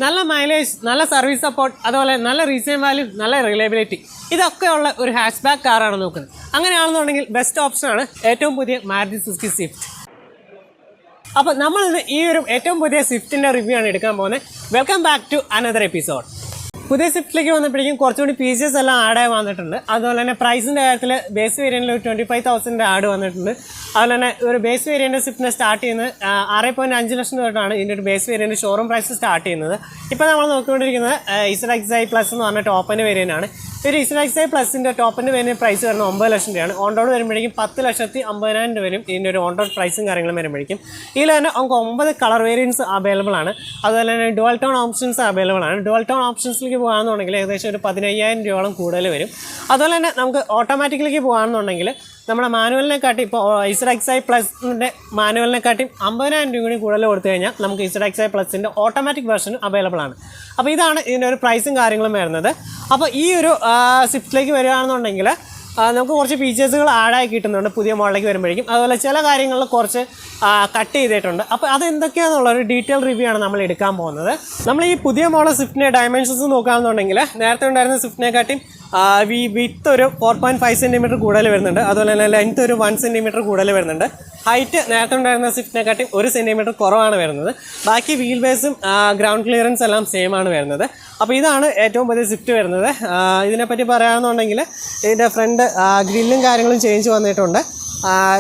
നല്ല മൈലേജ്, നല്ല service support, അതുപോലെ നല്ല റീസെയിൽ വാല്യൂ, നല്ല റിലയബിലിറ്റി, ഇതൊക്കെയുള്ള ഒരു ഹാച്ച് ബാക്ക് കാറാണ് നോക്കുന്നത്. അങ്ങനെയാണെന്നുണ്ടെങ്കിൽ ബെസ്റ്റ് ഓപ്ഷനാണ് ഏറ്റവും പുതിയ മാരുതി സുസുക്കി സ്വിഫ്റ്റ്. അപ്പോൾ നമ്മൾ ഈ ഒരു ഏറ്റവും പുതിയ സ്വിഫ്റ്റിൻ്റെ റിവ്യൂ ആണ് എടുക്കാൻ പോകുന്നത്. Welcome back to another episode. പുതിയ സ്വിഫ്റ്റിലേക്ക് വന്നപ്പോഴേക്കും കുറച്ചുകൂടി ഫീച്ചേഴ്സ് എല്ലാം ആഡായി വന്നിട്ടുണ്ട്. അതുപോലെ തന്നെ പ്രൈസിൻ്റെ കാര്യത്തിൽ ബേസ് വേരിയൻറ്റിൽ ഒരു 25,000 ആഡ് വന്നിട്ടുണ്ട്. അതുപോലെ തന്നെ ഒരു ബേസ് വേരിയൻറ്റ് സ്വിഫ്റ്റിനെ സ്റ്റാർട്ട് ചെയ്യുന്നത് 6.5 ലക്ഷം തൊട്ടാണ് ഇതിൻ്റെ ഒരു base variant showroom price start ചെയ്യുന്നത്. ഇപ്പോൾ നമ്മൾ നോക്കിക്കൊണ്ടിരിക്കുന്നത് ഇസഡെക്സ് ഐ പ്ലസ് എന്ന് പറഞ്ഞ ടോപ്പിൻ്റെ വേരിയൻ്റ് ആണ്. ഒരു ഇസഡെക്സ് ഐ പ്ലസിൻ്റെ ടോപ്പിൻ്റെ വേരിയൻറ്റ് പ്രൈസ് വരുന്നത് 9 ലക്ഷം രൂപയാണ്. ഓൺ റോഡ് വരുമ്പോഴേക്കും 10,50,000 രൂപ വരും ഇതിൻ്റെ ഒരു ഓൺ റോഡ് പ്രൈസും കാര്യങ്ങളും വരുമ്പോഴേക്കും. ഇതിൽ തന്നെ നമുക്ക് 9 കളർ വേരിയൻസ് അവൈലബിൾ ആണ്. അതുപോലെ തന്നെ ഡുവൽ ടോൺ ഓപ്ഷൻസ് അവൈലബിൾ ആണ്. ഡുവൽ ടോൺ ഓപ്ഷൻസിലേക്ക് പോകുകയാണെന്നുണ്ടെങ്കിൽ ഏകദേശം ഒരു 15,000 രൂപയോളം കൂടുതൽ വരും. അതുപോലെ തന്നെ നമുക്ക് ഓട്ടോമാറ്റിക്കിലേക്ക് പോകുകയാണെന്നുണ്ടെങ്കിൽ നമ്മുടെ മാനുവലിനെക്കാട്ടി ഇപ്പോൾ ഇസഡെക്സ് ഐ പ്ലസിൻ്റെ മാനുവലിനെക്കാട്ടി 50,000 രൂപ കൂടി കൂടുതൽ കൊടുത്തു കഴിഞ്ഞാൽ നമുക്ക് ഇസഡെക്സ് ഐ പ്ലസിൻ്റെ ഓട്ടോമാറ്റിക് വെർഷൻ അവൈലബിൾ ആണ്. അപ്പോൾ ഇതാണ് ഇതിൻ്റെ ഒരു പ്രൈസും കാര്യങ്ങളും വരുന്നത്. അപ്പോൾ ഈ ഒരു സ്വിഫ്റ്റിലേക്ക് വരികയാണെന്നുണ്ടെങ്കിൽ നമുക്ക് കുറച്ച് ഫീച്ചേഴ്സുകൾ ആഡായി കിട്ടുന്നുണ്ട് പുതിയ മോഡലിലേക്ക് വരുമ്പോഴേക്കും. അതുപോലെ ചില കാര്യങ്ങളിൽ കുറച്ച് കട്ട് ചെയ്തിട്ടുണ്ട്. അപ്പോൾ അതെന്തൊക്കെയാണെന്നുള്ളൊരു ഡീറ്റെയിൽ റിവ്യൂ ആണ് നമ്മൾ എടുക്കാൻ പോകുന്നത്. നമ്മൾ ഈ പുതിയ മോഡൽ സ്വിഫ്റ്റിൻ്റെ ഡയമെൻഷൻസ് നോക്കുകയാണെന്നുണ്ടെങ്കിൽ നേരത്തെ ഉണ്ടായിരുന്ന സ്വിഫ്റ്റിനെക്കാട്ടിയും വിത്ത് ഒരു 4.5 സെൻറ്റിമീറ്റർ കൂടുതൽ വരുന്നുണ്ട്. അതുപോലെ തന്നെ ലെങ്ത്ത് ഒരു 1 സെൻറ്റിമീറ്റർ കൂടുതൽ വരുന്നുണ്ട്. ഹൈറ്റ് നേരത്തെ ഉണ്ടായിരുന്ന സ്വിഫ്റ്റിനെക്കാട്ടിയും 1 സെൻറ്റിമീറ്റർ കുറവാണ് വരുന്നത്. ബാക്കി വീൽ ബേസും ഗ്രൗണ്ട് ക്ലിയറൻസ് എല്ലാം സെയിം ആണ് വരുന്നത്. അപ്പോൾ ഇതാണ് ഏറ്റവും പുതിയ സ്വിഫ്റ്റ് വരുന്നത്. ഇതിനെപ്പറ്റി പറയുകയാണെന്നുണ്ടെങ്കിൽ ഇതിൻ്റെ ഫ്രണ്ട് ഗ്രില്ലും കാര്യങ്ങളും ചേഞ്ച് വന്നിട്ടുണ്ട്.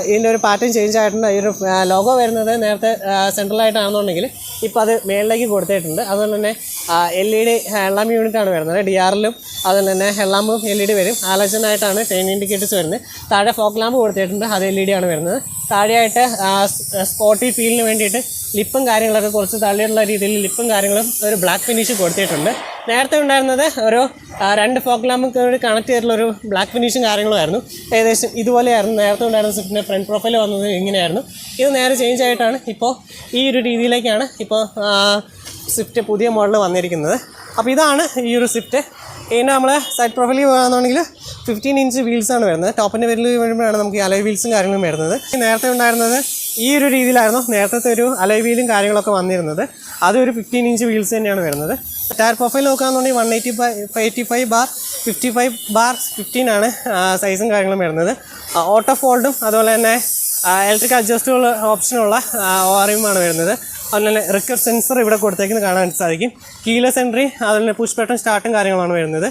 ഇതിൻ്റെ ഒരു പാറ്റേൺ ചേഞ്ച് ആയിട്ടുണ്ട്. ഈ ഒരു ലോഗോ വരുന്നത് നേരത്തെ സെൻട്രലായിട്ടാണെന്നുണ്ടെങ്കിൽ ഇപ്പോൾ അത് മേളിലേക്ക് കൊടുത്തിട്ടുണ്ട്. അതുപോലെ തന്നെ LED ഹെഡ്ലാമ്പ് യൂണിറ്റാണ് വരുന്നത്. DRലും അതുപോലെ തന്നെ ഹെഡ്ലാമ്പും LED വരും. ആലോചനായിട്ടാണ് ടേൺ ഇൻഡിക്കേറ്റേഴ്സ് വരുന്നത്. താഴെ ഫോഗ് ലാമ്പ് കൊടുത്തിട്ടുണ്ട്, അത് LED ആണ് വരുന്നത്. താഴെയായിട്ട് സ്പോട്ടി ഫീലിന് വേണ്ടിയിട്ട് ലിപ്പും കാര്യങ്ങളൊക്കെ കുറച്ച് തള്ളിയുള്ള രീതിയിൽ ലിപ്പും കാര്യങ്ങളും ഒരു ബ്ലാക്ക് ഫിനിഷ് കൊടുത്തിട്ടുണ്ട്. നേരത്തെ ഉണ്ടായിരുന്നത് ഒരു 2 ഫോഗ് ലാമ്പ് കണക്ട് ചെയ്തിട്ടുള്ളൊരു ബ്ലാക്ക് ഫിനിഷും കാര്യങ്ങളുമായിരുന്നു. ഏകദേശം ഇതുപോലെയായിരുന്നു നേരത്തെ ഉണ്ടായിരുന്ന സ്വിഫ്റ്റിൻ്റെ ഫ്രണ്ട് പ്രൊഫൈൽ വന്നത് ഇങ്ങനെയായിരുന്നു. ഇത് നേരെ ചേഞ്ച് ആയിട്ടാണ് ഇപ്പോൾ ഈ ഒരു രീതിയിലേക്കാണ് ഇപ്പോൾ സ്വിഫ്റ്റ് പുതിയ മോഡൽ വന്നിരിക്കുന്നത്. അപ്പോൾ ഇതാണ് ഈ ഒരു സ്വിഫ്റ്റ്. ഇതിന് നമ്മൾ സൈഡ് പ്രൊഫൈലിൽ പോകുകയാണെന്നുണ്ടെങ്കിൽ 15 ഇഞ്ച് വീൽസാണ് വരുന്നത്. ടോപ്പിൻ്റെ പേരിൽ വരുമ്പോഴാണ് നമുക്ക് ഈ അലോയ് വീൽസും കാര്യങ്ങളും വരുന്നത്. നേരത്തെ ഉണ്ടായിരുന്നത് ഈ ഒരു രീതിയിലായിരുന്നു നേരത്തെ ഒരു അലോയ് വീലും കാര്യങ്ങളൊക്കെ വന്നിരുന്നത്. അതൊരു 15 ഇഞ്ച് വീൽസ് തന്നെയാണ് വരുന്നത്. ടയർ പ്രൊഫൈൽ നോക്കുകയാണെന്നുണ്ടെങ്കിൽ 185/55/15 ആണ് സൈസും കാര്യങ്ങളും വരുന്നത്. ഓട്ടോ ഫോൾഡും അതുപോലെ തന്നെ ഇലക്ട്രിക് അഡ്ജസ്റ്റബിൾ ഓപ്ഷനുള്ള ഓറിയുമാണ് വരുന്നത്. അതുപോലെ തന്നെ റിക്കർ സെൻസർ ഇവിടെ കൊടുത്തേക്കുന്നത് കാണാൻ സാധിക്കും. കീലെസ് എൻട്രി, അതുപോലെ തന്നെ പുഷ് ബട്ടൺ സ്റ്റാർട്ടും കാര്യങ്ങളാണ് വരുന്നത്.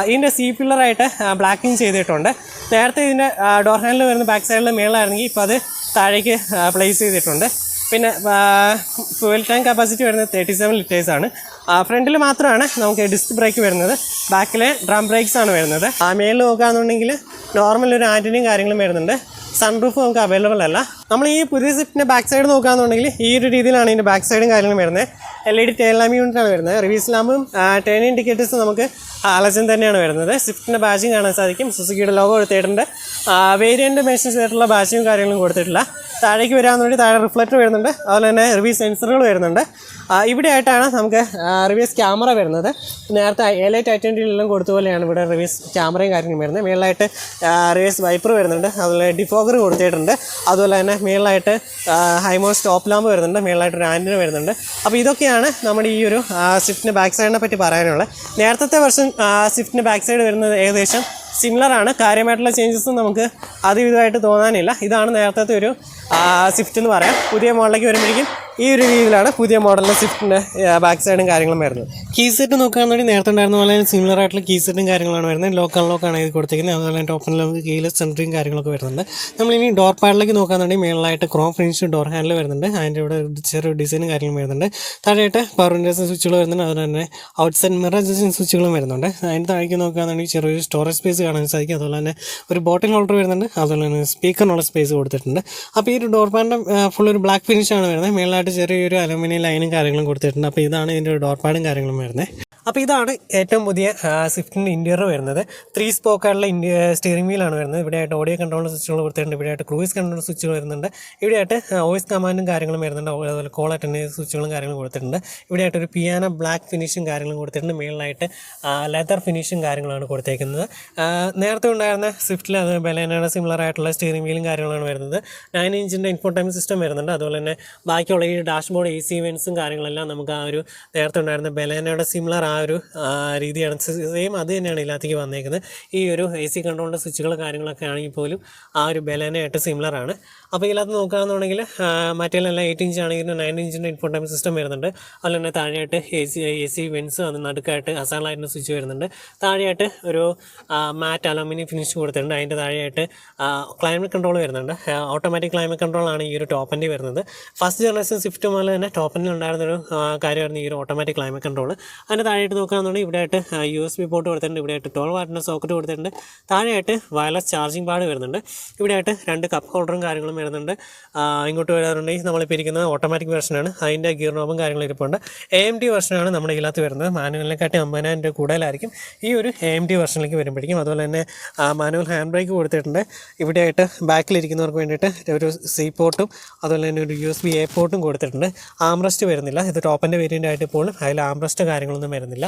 ഇതിൻ്റെ സി പില്ലറായിട്ട് ബ്ലാക്കിങ് ചെയ്തിട്ടുണ്ട്. നേരത്തെ ഇതിൻ്റെ ഡോർ ഹാൻഡിൽ വരുന്ന ബാക്ക് സൈഡിൽ മേളായിരുന്നെങ്കിൽ ഇപ്പോൾ അത് താഴേക്ക് പ്ലേസ് ചെയ്തിട്ടുണ്ട്. പിന്നെ ഫ്യൂവൽ ടാങ്ക് കപ്പാസിറ്റി വരുന്നത് 37 ലിറ്റേഴ്സാണ്. ഫ്രണ്ടിൽ മാത്രമാണ് നമുക്ക് ഡിസ്ക് ബ്രേക്ക് വരുന്നത്. ബാക്കിൽ ഡ്രം ബ്രേക്സ് ആണ് വരുന്നത്. മേളിൽ നോക്കുകയാണെന്നുണ്ടെങ്കിൽ നോർമൽ ഒരു ആൻറ്റിനിയും കാര്യങ്ങളും വരുന്നുണ്ട്. സൺറൂഫ് നമുക്ക് അവൈലബിൾ അല്ല. നമ്മൾ ഈ പുതിയ സ്വിഫ്റ്റിൻ്റെ ബാക്ക് സൈഡ് നോക്കുകയാണെന്നുണ്ടെങ്കിൽ ഈ ഒരു രീതിയിലാണ് ഇതിൻ്റെ ബാക്ക് സൈഡും കാര്യങ്ങളും വരുന്നത്. LED ടെയിൽ ലാമ്പ് യൂണിറ്റാണ് വരുന്നത്. റിവേഴ്സ് ലാമ്പും ടേൺ ഇൻഡിക്കേറ്റേഴ്സും നമുക്ക് ഹാലജൻ തന്നെയാണ് വരുന്നത്. സ്വിഫ്റ്റിൻ്റെ ബാഡ്ജിങ് കാണാൻ സാധിക്കും. സുസുക്കിയുടെ ലോഗോ കൊടുത്തിട്ടുണ്ട്. വേരിയൻ്റ് മെൻഷൻ ചെയ്തിട്ടുള്ള ബാഡ്ജിങ് കാര്യങ്ങളും കൊടുത്തിട്ടില്ല. താഴേക്ക് വരാമെന്നുണ്ടെങ്കിൽ താഴെ റിഫ്ലക്ടർ വരുന്നുണ്ട്. അതുപോലെ തന്നെ റിവേഴ്സ് സെൻസറുകൾ വരുന്നുണ്ട്. ഇവിടെ ആയിട്ടാണ് നമുക്ക് റിവേഴ്സ് ക്യാമറ വരുന്നത്. നേരത്തെ LA ടൈറ്റനിലെല്ലാം കൊടുത്ത പോലെയാണ് ഇവിടെ റിവേഴ്സ് ക്യാമറയും കാര്യങ്ങളും വരുന്നത്. മേളിലായിട്ട് റിവേഴ്സ് വൈപ്പർ വരുന്നുണ്ട്. അതുപോലെ ഡിഫോഗർ കൊടുത്തിട്ടുണ്ട്. അതുപോലെ തന്നെ മേളിലായിട്ട് ഹൈമോ സ്റ്റോപ്പ് ലാമ്പ് വരുന്നുണ്ട്. മേളിലായിട്ട് ഒരു ആൻറ്റിന വരുന്നുണ്ട്. അപ്പോൾ ഇതൊക്കെയാണ് നമ്മുടെ ഈ ഒരു സ്വിഫ്റ്റിൻ്റെ ബാക്ക് സൈഡിനെ പറ്റി പറയാനുള്ളത്. നേരത്തെ വെർഷൻ സ്വിഫ്റ്റിൻ്റെ ബാക്ക് സൈഡ് വരുന്നത് ഏകദേശം സിമിലറാണ്. കാര്യമായിട്ടുള്ള ചേഞ്ചസും നമുക്ക് ഇതുമായിട്ട് തോന്നാനില്ല. ഇതാണ് നേരത്തെ ഒരു സ്വിഫ്റ്റ് എന്ന് പറയാം. പുതിയ മോഡലിലേക്ക് വരുമ്പോഴേക്കും ഈ ഒരു രീതിയിലാണ് പുതിയ മോഡലിൻ്റെ സ്വിഫ്റ്റിൻ്റെ ബാക്ക് സൈഡും കാര്യങ്ങളും വരുന്നത്. കീ സെറ്റ് നോക്കുകയാണെന്നുണ്ടെങ്കിൽ നേരത്തെ ഉണ്ടായിരുന്ന പോലെ സിമിലർ ആയിട്ടുള്ള കീ സെറ്റും കാര്യങ്ങളാണ് വരുന്നത്. ലോക്ക് അൺലോക്കാണ് ഇത് കൊടുത്തിരിക്കുന്നത്. അതുപോലെ തന്നെ ടോപ്പിൽ നമുക്ക് കീലെസ് സെൻട്രിയും കാര്യങ്ങളൊക്കെ വരുന്നുണ്ട്. നമ്മളിനി ഡോർ പാഡിലേക്ക് നോക്കുകയാണെന്നുണ്ടെങ്കിൽ മേളിലായിട്ട് ക്രോം ഫിനിഷ് ഡോർ ഹാൻഡിൽ വരുന്നുണ്ട്. അതിൻ്റെ ഇവിടെ ചെറിയ ഡിസൈനും കാര്യങ്ങളും വരുന്നുണ്ട്. താഴെയായിട്ട് പവർ വിൻഡോസ് സ്വിച്ചുകൾ വരുന്നുണ്ട്. അതുപോലെ തന്നെ ഔട്ട് സൈഡ് മിറർ അഡ്ജസ്റ്റിംഗ് സ്വിച്ചുകളും വരുന്നുണ്ട്. അതിൻ്റെ താഴേക്ക് നോക്കുകയാണെന്നുണ്ടെങ്കിൽ ചെറിയൊരു സ്റ്റോറേജ് സ്പേസ് കാണാൻ സാധിക്കും. അതുപോലെ തന്നെ ഒരു ബോട്ടിൽ ഹോൾഡർ വരുന്നുണ്ട്. അതുപോലെ തന്നെ സ്പീക്കറിനുള്ള സ്പേസ് കൊടുത്തിട്ടുണ്ട്. അപ്പോൾ ഈ ഒരു ഡോർ പാഡിൻ്റെ ഫുൾ ഒരു ബ്ലാക്ക് ഫിനിഷാണ് വരുന്നത്. മേളിലായിട്ട് ചെറിയൊരു അലുമിനിയം ലൈനും കാര്യങ്ങളും കൊടുത്തിട്ടുണ്ട്. അപ്പോൾ ഇതാണ് ഇതിൻ്റെ ഒരു ഡോർ പാഡും കാര്യങ്ങളും വരുന്നത്. അപ്പോൾ ഇതാണ് ഏറ്റവും പുതിയ സ്വിഫ്റ്റിൻ്റെ ഇൻറ്റീരിയർ വരുന്നത്. 3 സ്പോക്കായിട്ടുള്ള സ്റ്റിയറിംഗ് വീലാണ് വരുന്നത്. ഇവിടെയായിട്ട് ഓഡിയോ കൺട്രോൾ സ്വിച്ചുകൾ കൊടുത്തിട്ടുണ്ട്, ഇവിടെയായിട്ട് ക്രൂയിസ് കൺട്രോൾ സ്വിച്ചുകൾ വരുന്നുണ്ട്, ഇവിടെയായിട്ട് വോയിസ് കമാൻഡും കാര്യങ്ങളും വരുന്നുണ്ട്, അതുപോലെ കോൾ അറ്റൻഡ് സ്വിച്ചുകളും കാര്യങ്ങളും കൊടുത്തിട്ടുണ്ട്. ഇവിടെയായിട്ട് ഒരു പിയാനോ ബ്ലാക്ക് ഫിനിഷും കാര്യങ്ങളും കൊടുത്തിട്ടുണ്ട്, മേളിലായിട്ട് ലെതർ ഫിനിഷും കാര്യങ്ങളാണ് കൊടുത്തേക്കുന്നത്. നേരത്തെ ഉണ്ടായിരുന്ന സ്വിഫ്റ്റിൽ അത് ബലേനയുടെ സിമിലർ ആയിട്ടുള്ള സ്റ്റിയറിംഗ് വീലും കാര്യങ്ങളാണ് വരുന്നത്. 9 ഇഞ്ചിൻ്റെ ഇൻഫോർടൈൻമെൻറ്റ് സിസ്റ്റം വരുന്നുണ്ട്. അതുപോലെ തന്നെ ബാക്കിയുള്ള ഈ ഡാഷ്ബോർഡ് AC ഇവൻസും കാര്യങ്ങളെല്ലാം നമുക്ക് ആ ഒരു നേരത്തെ ഉണ്ടായിരുന്ന ബലേനയുടെ സിമിലർ ആ ഒരു രീതിയാണ്, സെയിം അത് തന്നെയാണ് ഇതിനകത്തേക്ക് വന്നേക്കുന്നത്. ഈ ഒരു AC കൺട്രോളിൻ്റെ സ്വിച്ചുകൾ കാര്യങ്ങളൊക്കെ ആണെങ്കിൽ പോലും ആ ഒരു ബലേനയായിട്ട് സിമിലറാണ്. അപ്പോൾ ഇതിനകത്ത് നോക്കുകയാണെന്നുണ്ടെങ്കിൽ മറ്റേലെല്ലാം 8 ഇഞ്ച് ആണെങ്കിലും 9 ഇഞ്ചിൻ്റെ ഇൻഫോർടൈൻമെൻറ്റ് സിസ്റ്റം വരുന്നുണ്ട്. അതുപോലെ തന്നെ താഴെയായിട്ട് AC വെൻസ് അത് നടുക്കായിട്ട് അസാളായിട്ടിൻ്റെ സ്വിച്ച് വരുന്നുണ്ട്. താഴെയായിട്ട് ഒരു മാറ്റ് അലുമിനിയം ഫിനിഷ് കൊടുത്തിട്ടുണ്ട്. അതിൻ്റെ താഴെയായിട്ട് ക്ലൈമറ്റ് കൺട്രോൾ വരുന്നുണ്ട്. ഓട്ടോമാറ്റിക് ക്ലൈമറ്റ് കൺട്രോളാണ് ഈ ഒരു ടോപ്പ് എൻഡ് വരുന്നത്. ഫസ്റ്റ് ജനറേഷൻ സ്വിഫ്റ്റ് മുതൽ തന്നെ ടോപ്പ് എൻഡിൽ ഉണ്ടായിരുന്നൊരു കാര്യമായിരുന്നു ഈ ഒരു ഓട്ടോമാറ്റിക് ക്ലൈമറ്റ് കൺട്രോൾ. അതിൻ്റെ താഴെയായിട്ട് നോക്കുകയാണെന്നുണ്ടെങ്കിൽ ഇവിടെയായിട്ട് USB പോർട്ട് കൊടുത്തിട്ടുണ്ട്, ഇവിടെയായിട്ട് 12 വാട്ടിൻ്റെ സോക്കറ്റ് കൊടുത്തിട്ടുണ്ട്, താഴെയായിട്ട് വയർലെസ് ചാർജിങ് പാഡ് വരുന്നുണ്ട്, ഇവിടെയായിട്ട് 2 കപ്പ് ഹോൾഡറും കാര്യങ്ങളും വരുന്നുണ്ട്. ഇങ്ങോട്ട് വരാറുണ്ടെങ്കിൽ നമ്മളിപ്പോൾ ഇരിക്കുന്നത് ഓട്ടോമാറ്റിക് വെർഷനാണ്, അതിൻ്റെ ഗിയർ നോബും കാര്യങ്ങളും ഇരിപ്പുണ്ട്. AMD വെർഷനാണ് നമ്മുടെ ഇതിനകത്ത് വരുന്നത്. മാനുവലിനെക്കാട്ടി 50,000 രൂപ കൂടുതലായിരിക്കും ഈ ഒരു AMD വെർഷനിലേക്ക് വരുമ്പോഴേക്കും. അതുപോലെ തന്നെ മാനുവൽ ഹാൻഡ് ബ്രേക്ക് കൊടുത്തിട്ടുണ്ട്. ഇവിടെയായിട്ട് ബാക്കിലിരിക്കുന്നവർക്ക് വേണ്ടിയിട്ട് ഒരു C പോർട്ടും അതുപോലെ തന്നെ ഒരു USB A പോർട്ടും കൊടുത്തിട്ടുണ്ട്. ആംറസ്റ്റ് വരുന്നില്ല, ഇത് ടോപ്പിൻ്റെ വേരിയൻ്റ് ആയിട്ട് പോലും അതിൽ ആംറസ്റ്റ് കാര്യങ്ങളൊന്നും വരുന്നില്ല.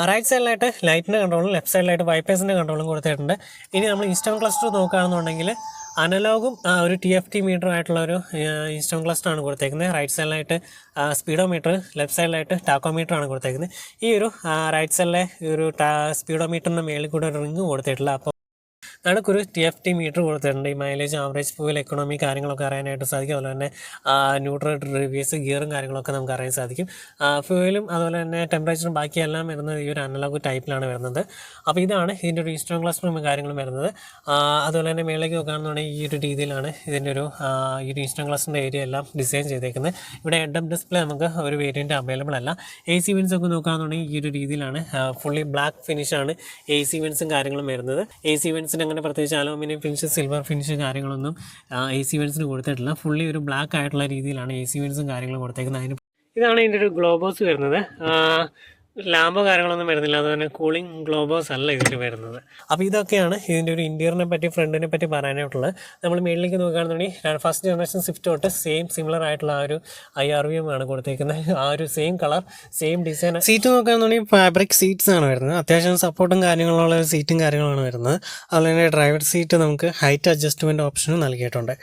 റൈറ്റ് സൈഡിലായിട്ട് ലൈറ്റിൻ്റെ കൺട്രോളും ലെഫ്റ്റ് സൈഡിലായിട്ട് വൈപ്പേഴ്സിൻ്റെ കൺട്രോളും കൊടുത്തിട്ടുണ്ട്. ഇനി നമ്മൾ ഇൻസ്റ്റോൺ ക്ലസ്റ്റർ നോക്കുകയാണെന്നുണ്ടെങ്കിൽ അനലോഗും ഒരു TFT മീറ്റർ ആയിട്ടുള്ള ഒരു ഇൻസ്റ്റോൺ ക്ലസ്റ്ററാണ് കൊടുത്തേക്കുന്നത്. റൈറ്റ് സൈഡിലായിട്ട് സ്പീഡോമീറ്റർ, ലെഫ്റ്റ് സൈഡിലായിട്ട് ടാക്കോമീറ്ററാണ് കൊടുത്തേക്കുന്നത്. ഈ ഒരു റൈറ്റ് സൈഡിലെ ഒരു സ്പീഡോമീറ്ററിൻ്റെ മേളിൽ കൂടെ ഒരു റിങ് കൊടുത്തിട്ടില്ല. അപ്പോൾ നടുക്കൊരു TFT മീറ്റർ കൊടുത്തിട്ടുണ്ട്. ഈ മൈലേജ്, ആവറേജ്, ഫ്യൂവൽ എക്കണോമി കാര്യങ്ങളൊക്കെ അറിയാനായിട്ട് സാധിക്കും. അതുപോലെ തന്നെ ന്യൂട്രൽ, റിവേഴ്സ്, ഗിയറും കാര്യങ്ങളൊക്കെ നമുക്ക് അറിയാൻ സാധിക്കും. ഫ്യൂവലും അതുപോലെ തന്നെ ടെമ്പറേച്ചറും ബാക്കിയെല്ലാം വരുന്നത് ഈ ഒരു അനലോഗ് ടൈപ്പിലാണ് വരുന്നത്. അപ്പോൾ ഇതാണ് ഇതിൻ്റെ ഒരു ഇൻസ്റ്റോൺ ക്ലസ്റ്ററും കാര്യങ്ങളും വരുന്നത്. അതുപോലെ തന്നെ മേളിലേക്ക് നോക്കുകയാണെന്നുണ്ടെങ്കിൽ ഈ ഒരു രീതിയിലാണ് ഇതിൻ്റെ ഒരു ഈ ഒരു ഇൻസ്റ്റോൺ ക്ലസ്റ്ററിൻ്റെ ഏരിയ എല്ലാം ഡിസൈൻ ചെയ്തേക്കുന്നത്. ഇവിടെ ഹെഡ് അപ്പ് ഡിസ്പ്ലേ നമുക്ക് ഒരു വേരിയൻറ്റ് അവൈലബിൾ അല്ല. AC വെൻസ് ഒക്കെ നോക്കുകയാണെന്നുണ്ടെങ്കിൽ ഈ ഒരു രീതിയിലാണ് ഫുള്ളി ബ്ലാക്ക് ഫിനിഷാണ് AC വെൻസും കാര്യങ്ങളും വരുന്നത്. AC വെൻസിന് അങ്ങനെ പ്രത്യേകിച്ച് അലുമിനിയം ഫിനിഷ്, സിൽവർ ഫിനിഷ് കാര്യങ്ങളൊന്നും AC വെൻസിന് കൊടുത്തിട്ടില്ല. ഫുള്ളി ഒരു ബ്ലാക്ക് ആയിട്ടുള്ള രീതിയിലാണ് AC വെൻസും കാര്യങ്ങളും കൊടുത്തേക്കുന്നത്. ഇതാണ് ഇതിൻ്റെ ഒരു ഗ്ലോബോസ് വരുന്നത്. ലാമ്പോ കാര്യങ്ങളൊന്നും വരുന്നില്ല, അതുപോലെ കൂളിംഗ് ഗ്ലോബോസ് അല്ല ഇതിൽ വരുന്നത്. അപ്പോൾ ഇതൊക്കെയാണ് ഇതിൻ്റെ ഒരു ഇൻറ്റീരിയറിനെ പറ്റി, ഫ്രണ്ടിനെ പറ്റി പറയാനായിട്ടുള്ളത്. നമ്മൾ മേളിലേക്ക് നോക്കുകയാണെന്നുണ്ടെങ്കിൽ ഫസ്റ്റ് ജനറേഷൻ സ്വിഫ്റ്റ് തൊട്ട് സിമിലർ ആയിട്ടുള്ള ആ ഒരു IRVM ആണ് കൊടുത്തേക്കുന്നത്. ആ ഒരു same colour, same design. Seat നോക്കുകയാണെന്നുണ്ടെങ്കിൽ ഫാബ്രിക് സീറ്റ്സ് ആണ് വരുന്നത്. അത്യാവശ്യം സപ്പോർട്ടും കാര്യങ്ങളുള്ള സീറ്റും കാര്യങ്ങളാണ് വരുന്നത്. അതുപോലെ തന്നെ ഡ്രൈവർ സീറ്റ് നമുക്ക് ഹൈറ്റ് അഡ്ജസ്റ്റ്മെൻറ്റ് ഓപ്ഷനും നൽകിയിട്ടുണ്ട്.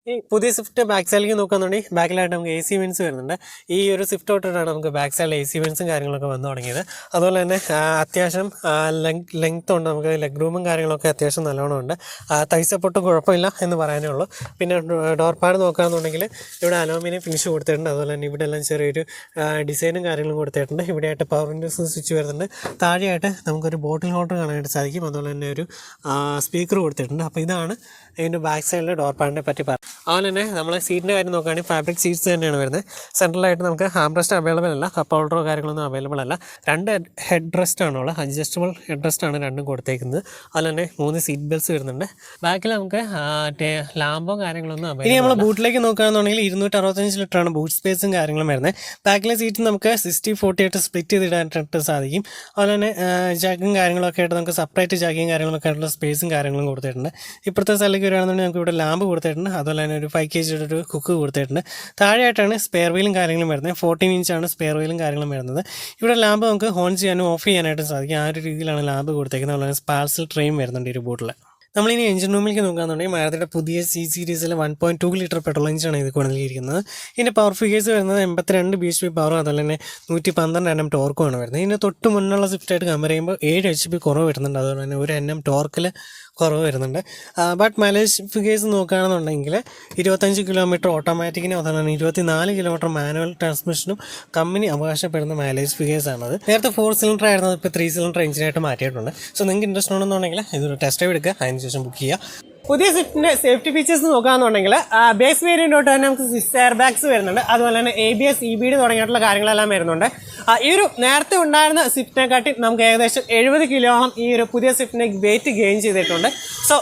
ഈ പുതിയ സ്വിഫ്റ്റ് ബാക്ക് സൈഡിലേക്ക് നോക്കുകയാണെന്നുണ്ടെങ്കിൽ ബാക്കിലായിട്ട് നമുക്ക് AC വെൻസ് വരുന്നുണ്ട്. ഈ ഒരു സ്വിഫ്റ്റ് തൊട്ടിട്ടാണ് നമുക്ക് ബാക്ക് സൈഡിൽ AC വെൻസും കാര്യങ്ങളൊക്കെ വന്നു തുടങ്ങിയത്. അതുപോലെ തന്നെ അത്യാവശ്യം ലെങ്ത് ഉണ്ട്, നമുക്ക് ലെഗ് റൂമും കാര്യങ്ങളൊക്കെ അത്യാവശ്യം നല്ലോണം ഉണ്ട്. തൈ സപ്പോർട്ടും കുഴപ്പമില്ല എന്ന് പറയാനേ ഉള്ളൂ. പിന്നെ ഡോർ പാഡ് നോക്കുകയാണെന്നുണ്ടെങ്കിൽ ഇവിടെ അലുമിനിയം ഫിനിഷ് കൊടുത്തിട്ടുണ്ട്. അതുപോലെ തന്നെ ഇവിടെ എല്ലാം ചെറിയൊരു ഡിസൈനും കാര്യങ്ങളും കൊടുത്തിട്ടുണ്ട്. ഇവിടെയായിട്ട് പവർ വിൻഡോസ് സ്വിച്ച് വരുന്നുണ്ട്. താഴെയായിട്ട് നമുക്കൊരു ബോട്ടിൽ ഹോൾഡർ കാണാനായിട്ട് സാധിക്കും. അതുപോലെ തന്നെ ഒരു സ്പീക്കർ കൊടുത്തിട്ടുണ്ട്. അപ്പോൾ ഇതാണ് ഇതിൻ്റെ ബാക്ക് സൈഡിലെ ഡോർ പാഡിനെ പറ്റി പറയാം. അതുപോലെ തന്നെ നമ്മൾ സീറ്റിൻ്റെ കാര്യം നോക്കുകയാണെങ്കിൽ ഫാബ്രിക് സീറ്റ്സ് തന്നെയാണ് വരുന്നത്. സെൻട്രലായിട്ട് നമുക്ക് ഹാം റെസ്റ്റ് അവൈലബിൾ അല്ല, കപ്പ് ഹോൾഡറോ കാര്യങ്ങളൊന്നും അവൈലബിൾ അല്ല. 2 ഹെഡ് റെസ്റ്റ് ആണുള്ളത്, അഡ്ജസ്റ്റബിൾ ഹെഡ് റെസ്റ്റ് ആണ് രണ്ടും കൊടുത്തേക്കുന്നത്. അതുപോലെ തന്നെ 3 സീറ്റ് ബെൽറ്റ്സ് വരുന്നുണ്ട്. ബാക്കിൽ നമുക്ക് ലാമ്പോ കാര്യങ്ങളൊന്നും അവൈലബിൾ. ഇനി നമ്മൾ ബൂട്ടിലേക്ക് നോക്കുകയാണെന്നുണ്ടെങ്കിൽ 265 ലിറ്ററാണ് ബൂട്ട് സ്പേസും കാര്യങ്ങളും വരുന്നത്. ബാക്കിലെ സീറ്റ് നമുക്ക് 60-40 ആയിട്ട് സ്പ്ലിറ്റ് ചെയ്തിടാനായിട്ട് സാധിക്കും. അതുപോലെ തന്നെ ജാക്കും കാര്യങ്ങളൊക്കെ ആയിട്ട് നമുക്ക് സെപ്പറേറ്റ് ജാക്കിയും കാര്യങ്ങളൊക്കെ ആയിട്ടുള്ള സ്പേസും കാര്യങ്ങളും കൊടുത്തിട്ടുണ്ട്. ഇപ്പോഴത്തെ സ്ഥലത്തേക്ക് വരികയാണെന്നുണ്ടെങ്കിൽ നമുക്ക് ഇവിടെ ലാമ്പ് കൊടുത്തിട്ടുണ്ട്. അതുപോലെ തന്നെ ഒരു 5 kg ഒരു കുക്ക് കൊടുത്തിട്ടുണ്ട്. താഴെയായിട്ടാണ് സ്പെയർ വീലും കാര്യങ്ങളും വരുന്നത്. 14 ഇഞ്ചാണ് സ്പെയർ വീലും കാര്യങ്ങളും വരുന്നത്. ഇവിടെ ലാമ്പ് നമുക്ക് ഓൺ ചെയ്യാനും ഓഫ് ചെയ്യാനായിട്ട് സാധിക്കും. ആ ഒരു രീതിയിലാണ് ലാമ്പ് കൊടുത്തേക്കുന്നത്. അതുപോലെ പാർസൽ ട്രെയിൻ വരുന്നുണ്ട് ഈ ഒരു ബോട്ടിൽ. നമ്മളിനി എഞ്ചിൻ റൂമിലേക്ക് നോക്കുകയാണെന്നുണ്ടെങ്കിൽ മാരുതിയുടെ പുതിയ C സീരീസിൽ 1.2 ലിറ്റർ പെട്രോൾ എഞ്ചിനാണ് ഇത് നൽകിയിരിക്കുന്നത്. ഇതിൻ്റെ പവർ ഫിഗേഴ്സ് വരുന്നത് 82 bhp പവറും അതുപോലെ തന്നെ 112 Nm ടോർക്കുമാണ് വരുന്നത്. ഇതിന് തൊട്ട് മുന്നുള്ള സ്വിഫ്റ്റായിട്ട് കമ്പയർ ചെയ്യുമ്പോൾ 7 HP കുറവ് വരുന്നുണ്ട്. അതുപോലെ തന്നെ 1 Nm ടോർക്കിൽ കുറവ് വരുന്നുണ്ട്. ബട്ട് മൈലേജ് ഫിഗേഴ്സ് നോക്കുകയാണെന്നുണ്ടെങ്കിൽ 25 കിലോമീറ്റർ ഓട്ടോമാറ്റിക്കിനും അതുപോലെ തന്നെ 24 കിലോമീറ്റർ മാനുവൽ ട്രാൻസ്മിഷനും കമ്പനി അവകാശപ്പെടുന്ന മൈലേജ് ഫിഗേഴ്സാണത്. നേരത്തെ 4 സിലിണ്ടർ ആയിരുന്നത് ഇപ്പോൾ 3 സിലിണ്ടർ എഞ്ചിനായിട്ട് മാറ്റിയിട്ടുണ്ട്. സോ നിങ്ങൾക്ക് ഇൻട്രസ്റ്റ് ഉണ്ടെന്നുണ്ടെങ്കിൽ ഇതൊരു ടെസ്റ്റ് ഡ്രൈവ് എടുക്കുക, അതിന് ശേഷം ബുക്ക് ചെയ്യുക. പുതിയ സ്വിഫ്റ്റിൻ്റെ സേഫ്റ്റി ഫീച്ചേഴ്സ് നോക്കുകയാണെന്നുണ്ടെങ്കിൽ ബേസ് വേരിയൻ്റ് തൊട്ട് തന്നെ നമുക്ക് 6 എയർ ബാഗ്സ് വരുന്നുണ്ട്. അതുപോലെ തന്നെ ABS, EBD തുടങ്ങിയിട്ടുള്ള കാര്യങ്ങളെല്ലാം വരുന്നുണ്ട്. ഈ ഒരു നേരത്തെ ഉണ്ടായിരുന്ന സ്വിഫ്റ്റിനെക്കാട്ടി നമുക്ക് ഏകദേശം 70 കിലോളം ഈ ഒരു പുതിയ സ്വിഫ്റ്റിനെ വെയിറ്റ് ഗെയിൻ ചെയ്തിട്ടുണ്ട്. സോ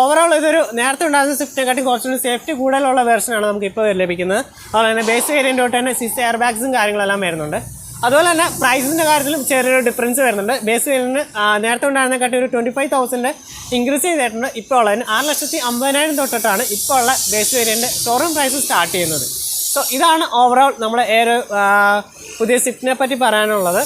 ഓവറോൾ ഇതൊരു നേരത്തെ ഉണ്ടായിരുന്ന സ്വിഫ്റ്റിനെക്കാട്ടി കുറച്ചുകൂടി സേഫ്റ്റി കൂടുതലുള്ള വെർഷനാണ് നമുക്ക് ഇപ്പോൾ ലഭിക്കുന്നത്. അതുപോലെ തന്നെ ബേസ് വേരിയൻ്റ് തൊട്ട് തന്നെ 6 എയർ ബാഗ്സും കാര്യങ്ങളെല്ലാം വരുന്നുണ്ട്. അതുപോലെ തന്നെ പ്രൈസിൻ്റെ കാര്യത്തിലും ചെറിയൊരു ഡിഫറൻസ് വരുന്നുണ്ട്. ബേസ് വേരിയൻറ്റിന് നേരത്തെ ഉണ്ടായിരുന്നതിനെക്കാട്ടി ഒരു 25,000 ഇൻക്രീസ് ചെയ്തിട്ടുണ്ട്. ഇപ്പോൾ ഉള്ളതിന് 6,50,000 തൊട്ടിട്ടാണ് ഇപ്പോൾ ഉള്ള base variant showroom price start ചെയ്യുന്നത്. സോ ഇതാണ് ഓവറോൾ നമ്മുടെ ഒരു പുതിയ സ്വിഫ്റ്റിനെ പറ്റി പറയാനുള്ളത്.